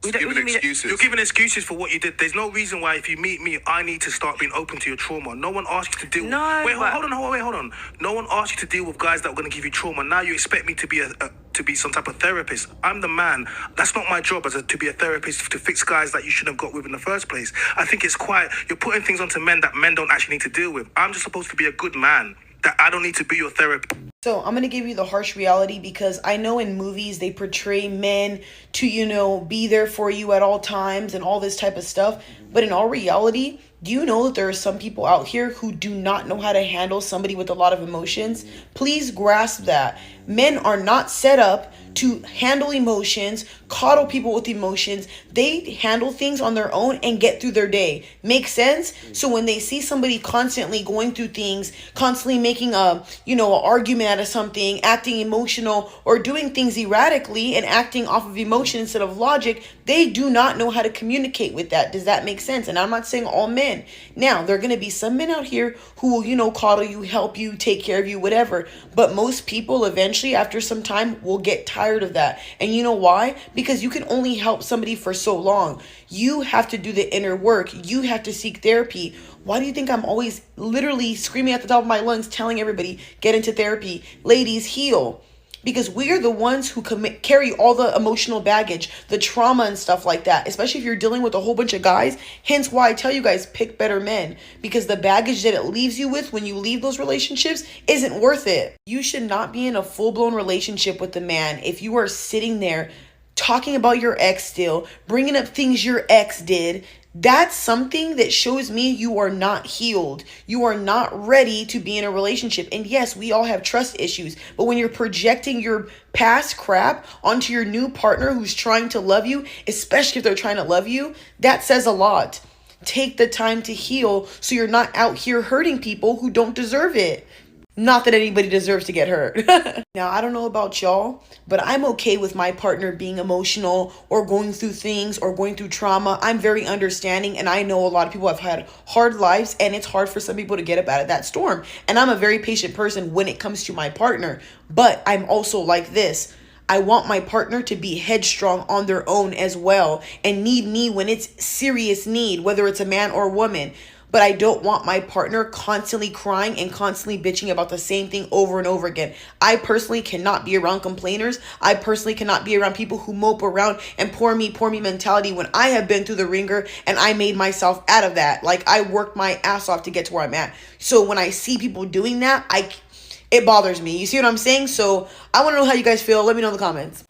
Giving excuses. You're giving excuses for what you did. There's no reason why if you meet me, I need to start being open to your trauma. No one asked you to deal. Hold on. No one asked you to deal with guys that are going to give you trauma. Now you expect me to be some type of therapist. I'm the man. That's not my job to be a therapist to fix guys that you shouldn't have got with in the first place. I think it's you're putting things onto men that men don't actually need to deal with. I'm just supposed to be a good man. That I don't need to be your therapist. So I'm going to give you the harsh reality because I know in movies they portray men to, be there for you at all times and all this type of stuff. But in all reality, do you know that there are some people out here who do not know how to handle somebody with a lot of emotions? Please grasp that. Men are not set up to handle emotions, coddle people with emotions. They handle things on their own and get through their day. Make sense? So when they see somebody constantly going through things, constantly making an argument out of something, acting emotional or doing things erratically and acting off of emotion instead of logic, they do not know how to communicate with that. Does that make sense? And I'm not saying all men. Now, there are going to be some men out here who will, coddle you, help you, take care of you, whatever. But most people eventually, after some time, will get tired of that. And you know why? Because you can only help somebody for so long. You have to do the inner work. You have to seek therapy. Why do you think I'm always literally screaming at the top of my lungs, telling everybody, get into therapy? Ladies, heal. Because we are the ones who carry all the emotional baggage, the trauma and stuff like that, especially if you're dealing with a whole bunch of guys. Hence why I tell you guys, pick better men, because the baggage that it leaves you with when you leave those relationships isn't worth it. You should not be in a full-blown relationship with a man if you are sitting there talking about your ex still, bringing up things your ex did. That's something that shows me you are not healed. You are not ready to be in a relationship. And yes, we all have trust issues. But when you're projecting your past crap onto your new partner who's trying to love you, especially if they're trying to love you, that says a lot. Take the time to heal so you're not out here hurting people who don't deserve it. Not that anybody deserves to get hurt. Now, I don't know about y'all, but I'm okay with my partner being emotional or going through things or going through trauma. I'm very understanding, and I know a lot of people have had hard lives, and it's hard for some people to get up out of that storm. And I'm a very patient person when it comes to my partner, but I'm also like this. I want my partner to be headstrong on their own as well and need me when it's serious need, whether it's a man or a woman. But I don't want my partner constantly crying and constantly bitching about the same thing over and over again. I personally cannot be around complainers. I personally cannot be around people who mope around and poor me mentality when I have been through the ringer and I made myself out of that. Like, I worked my ass off to get to where I'm at. So when I see people doing that, it bothers me. You see what I'm saying? So I want to know how you guys feel. Let me know in the comments.